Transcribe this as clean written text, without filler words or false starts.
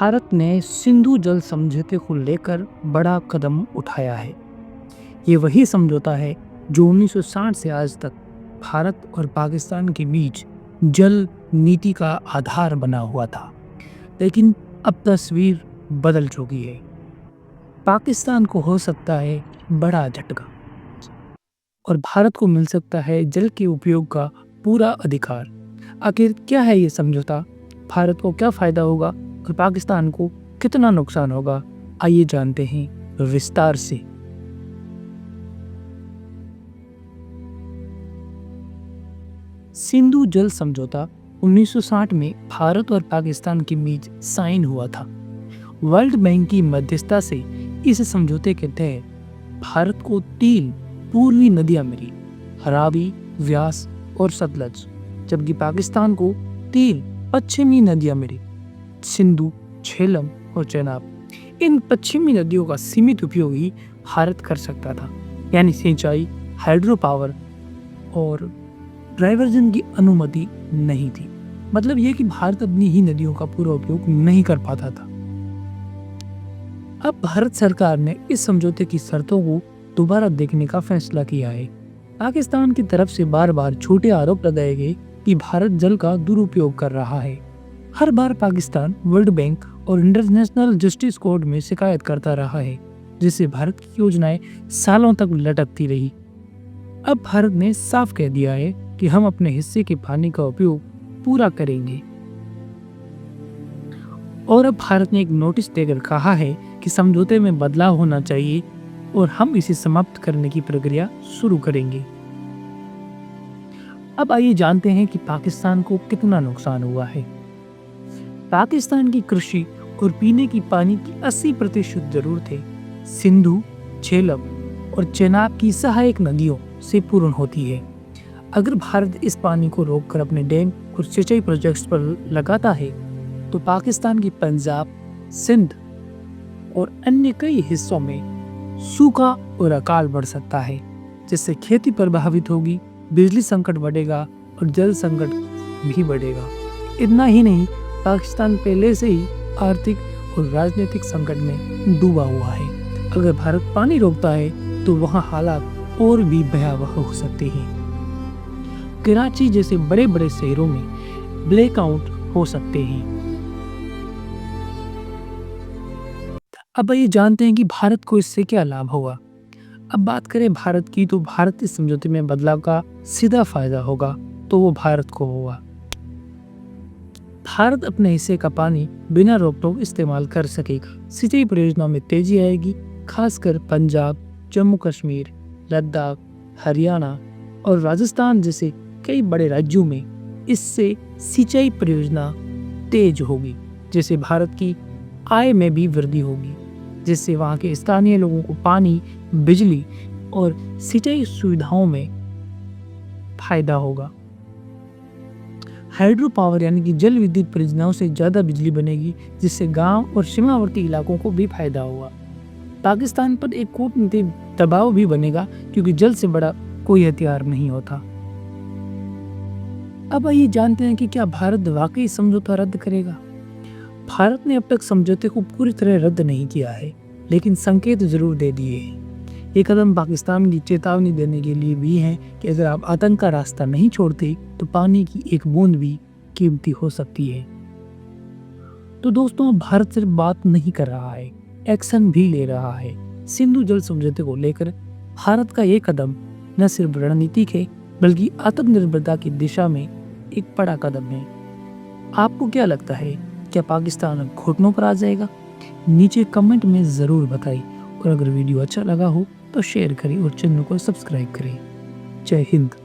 भारत ने सिंधु जल समझौते को लेकर बड़ा कदम उठाया है। ये वही समझौता है जो 1960 से आज तक भारत और पाकिस्तान के बीच जल नीति का आधार बना हुआ था। लेकिन अब तस्वीर बदल चुकी है। पाकिस्तान को हो सकता है बड़ा झटका और भारत को मिल सकता है जल के उपयोग का पूरा अधिकार। आखिर क्या है ये समझौता? भारत को क्या फायदा होगा और पाकिस्तान को कितना नुकसान होगा? आइए जानते हैं विस्तार से। सिंधु जल समझौता 1960 में भारत और पाकिस्तान के बीच साइन हुआ था। वर्ल्ड बैंक की मध्यस्थता से इस समझौते के तहत भारत को 3 पूर्वी नदियां मिली, रावी, व्यास और सतलज, जबकि पाकिस्तान को 3 पश्चिमी नदियां मिली, सिंधु, झेलम और चेनाब। इन पश्चिमी नदियों का सीमित उपयोग ही भारत कर सकता था, यानी सिंचाई, हाइड्रो पावर और डाइवर्जन की अनुमति नहीं थी। मतलब यह कि भारत अपनी ही नदियों का पूरा उपयोग नहीं कर पाता था। अब भारत सरकार ने इस समझौते की शर्तों को दोबारा देखने का फैसला किया है। पाकिस्तान की तरफ से बार बार झूठे आरोप लगाए गए कि भारत जल का दुरुपयोग कर रहा है। हर बार पाकिस्तान वर्ल्ड बैंक और इंटरनेशनल जस्टिस कोर्ट में शिकायत करता रहा है, जिससे भारत की योजनाएं सालों तक लटकती रही। अब भारत ने साफ कह दिया है कि हम अपने हिस्से के पानी का उपयोग पूरा करेंगे। और अब भारत ने एक नोटिस देकर कहा है कि समझौते में बदलाव होना चाहिए और हम इसे समाप्त करने की प्रक्रिया शुरू करेंगे। अब आइए जानते हैं कि पाकिस्तान को कितना नुकसान हुआ है। पाकिस्तान की कृषि और पीने की पानी की 80% जरूरतें सिंधु, झेलम और चेनाब की सहायक नदियों से पूर्ण होती है। अगर भारत इस पानी को रोककर अपने डैम और सिंचाई प्रोजेक्ट्स पर लगाता है तो पाकिस्तान की पंजाब, सिंध और अन्य कई हिस्सों में सूखा और अकाल बढ़ सकता है, जिससे खेती प्रभावित होगी, बिजली संकट बढ़ेगा और जल संकट भी बढ़ेगा। इतना ही नहीं, पाकिस्तान पहले से ही आर्थिक और राजनीतिक संकट में डूबा हुआ है। अगर भारत पानी रोकता है तो वहाँ हालात और भी भयावह हो सकते हैं। कराची जैसे बड़े बड़े शहरों में ब्लैकआउट हो सकते हैं। अब ये जानते हैं कि भारत को इससे क्या लाभ होगा। अब बात करें भारत की, तो भारत इस समझौते में बदलाव का सीधा फायदा होगा तो वो भारत को होगा। भारत अपने हिस्से का पानी बिना रोक टोक इस्तेमाल कर सकेगा। सिंचाई परियोजनाओं में तेजी आएगी, खासकर पंजाब, जम्मू कश्मीर, लद्दाख, हरियाणा और राजस्थान जैसे कई बड़े राज्यों में इससे सिंचाई परियोजना तेज होगी, जिससे भारत की आय में भी वृद्धि होगी, जिससे वहाँ के स्थानीय लोगों को पानी, बिजली और सिंचाई सुविधाओं में फायदा होगा। हाइड्रो पावर यानी कि जल विद्युत परियोजनाओं से ज़्यादा बिजली बनेगी, जिससे गांव और सीमावर्ती इलाकों को भी फायदा होगा। पाकिस्तान पर एक कूटनीतिक दबाव भी बनेगा, क्योंकि जल से बड़ा कोई हथियार नहीं होता। अब आइए जानते हैं कि क्या भारत वाकई समझौता रद्द करेगा। भारत ने अब तक समझौते को पूरी तरह रद्द नहीं किया है, लेकिन संकेत जरूर दे दिए हैं। ये कदम पाकिस्तान की चेतावनी देने के लिए भी है कि अगर आप आतंक का रास्ता नहीं छोड़ते तो पानी की एक बूंद भी कीमती हो सकती है। तो दोस्तों, भारत सिर्फ बात नहीं कर रहा है, एक्शन भी ले रहा है। सिंधु जल समझौते को लेकर भारत का ये कदम न सिर्फ रणनीतिक है, बल्कि आत्मनिर्भरता की दिशा में एक बड़ा कदम है। आपको क्या लगता है, क्या पाकिस्तान घुटनों पर आ जाएगा? नीचे कमेंट में ज़रूर बताइए, और अगर वीडियो अच्छा लगा हो तो शेयर करें और चैनल को सब्सक्राइब करें। जय हिंद।